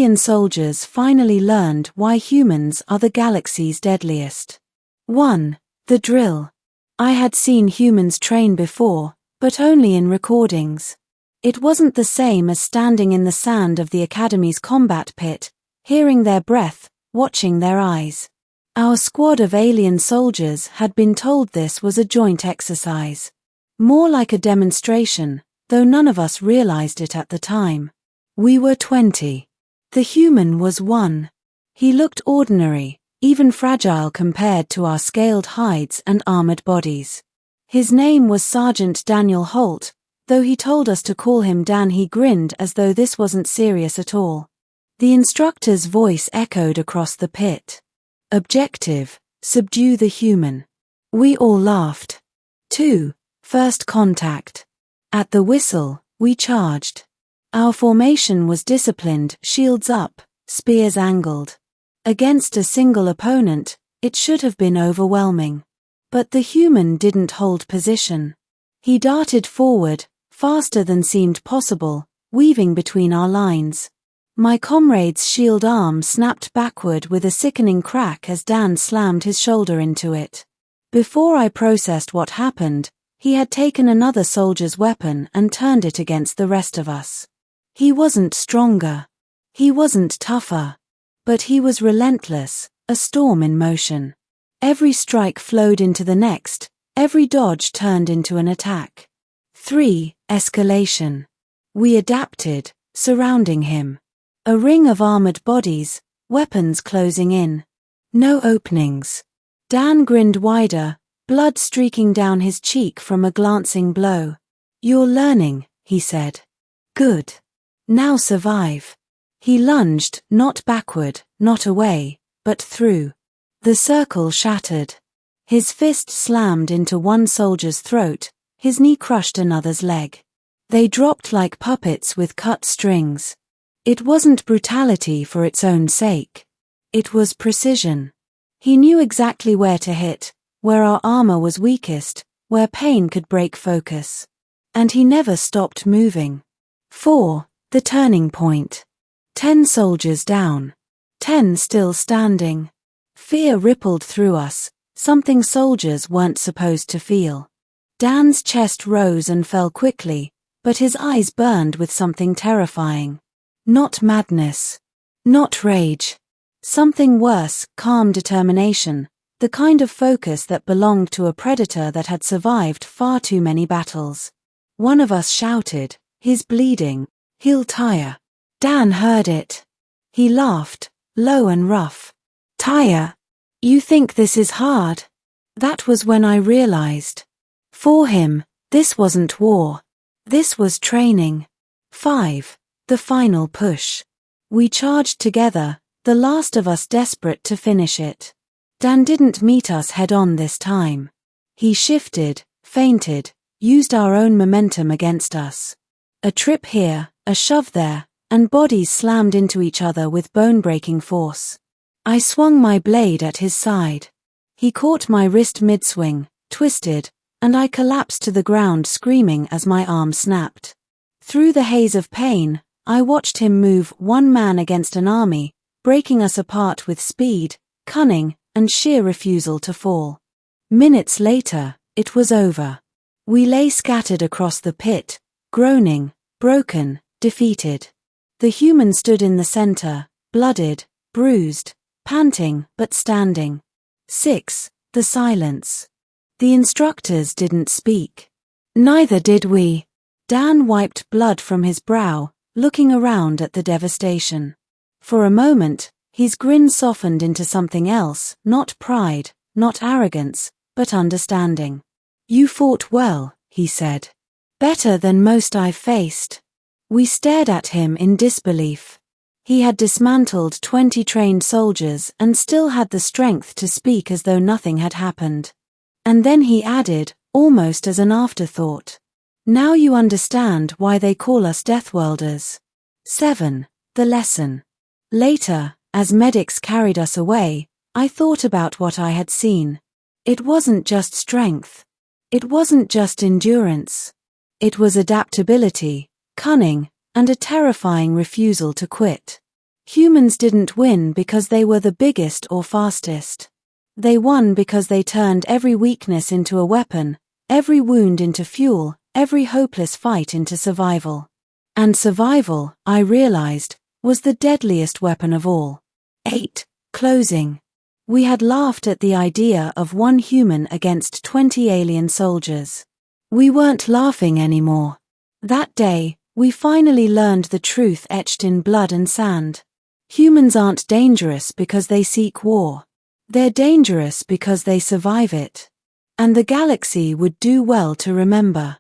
alien soldiers finally learned why humans are the galaxy's deadliest. 1. The drill. I had seen humans train before, but only in recordings. It wasn't the same as standing in the sand of the Academy's combat pit, hearing their breath, watching their eyes. Our squad of alien soldiers had been told this was a joint exercise. More like a demonstration, though none of us realized it at the time. We were 20. The human was 1. He looked ordinary, even fragile compared to our scaled hides and armored bodies. His name was Sergeant Daniel Holt, though he told us to call him Dan. He grinned as though this wasn't serious at all. The instructor's voice echoed across the pit. Objective: subdue the human. We all laughed. 2. First contact. At the whistle, we charged. Our formation was disciplined, shields up, spears angled. Against a single opponent, it should have been overwhelming. But the human didn't hold position. He darted forward, faster than seemed possible, weaving between our lines. My comrade's shield arm snapped backward with a sickening crack as Dan slammed his shoulder into it. Before I processed what happened, he had taken another soldier's weapon and turned it against the rest of us. He wasn't stronger. He wasn't tougher. But he was relentless, a storm in motion. Every strike flowed into the next, every dodge turned into an attack. 3. Escalation. We adapted, surrounding him. A ring of armored bodies, weapons closing in. No openings. Dan grinned wider, blood streaking down his cheek from a glancing blow. "You're learning," he said. "Good. Now survive." He lunged, not backward, not away, but through. The circle shattered. His fist slammed into one soldier's throat, his knee crushed another's leg. They dropped like puppets with cut strings. It wasn't brutality for its own sake. It was precision. He knew exactly where to hit, where our armor was weakest, where pain could break focus. And he never stopped moving. 4. The turning point. 10 soldiers down. 10 still standing. Fear rippled through us, something soldiers weren't supposed to feel. Dan's chest rose and fell quickly, but his eyes burned with something terrifying. Not madness. Not rage. Something worse, calm determination, the kind of focus that belonged to a predator that had survived far too many battles. One of us shouted, "He's bleeding. He'll tire." Dan heard it. He laughed, low and rough. "Tire? You think this is hard?" That was when I realized. For him, this wasn't war. This was training. 5. The final push. We charged together, the last of us desperate to finish it. Dan didn't meet us head-on this time. He shifted, feinted, used our own momentum against us. A trip here, a shove there, and bodies slammed into each other with bone-breaking force. I swung my blade at his side. He caught my wrist mid-swing, twisted, and I collapsed to the ground screaming as my arm snapped. Through the haze of pain, I watched him move one man against an army, breaking us apart with speed, cunning, and sheer refusal to fall. Minutes later, it was over. We lay scattered across the pit, groaning, broken, defeated. The human stood in the center, blooded, bruised, panting but standing. 6. The silence. The instructors didn't speak. Neither did we. Dan wiped blood from his brow, looking around at the devastation. For a moment, his grin softened into something else, not pride, not arrogance, but understanding. "You fought well," he said. "Better than most I've faced." We stared at him in disbelief. He had dismantled 20 trained soldiers and still had the strength to speak as though nothing had happened. And then he added, almost as an afterthought, "Now you understand why they call us deathworlders." 7. The lesson. Later, as medics carried us away, I thought about what I had seen. It wasn't just strength. It wasn't just endurance. It was adaptability, cunning, and a terrifying refusal to quit. Humans didn't win because they were the biggest or fastest. They won because they turned every weakness into a weapon, every wound into fuel, every hopeless fight into survival. And survival, I realized, was the deadliest weapon of all. 8. Closing. We had laughed at the idea of one human against 20 alien soldiers. We weren't laughing anymore. That day, we finally learned the truth etched in blood and sand. Humans aren't dangerous because they seek war. They're dangerous because they survive it. And the galaxy would do well to remember.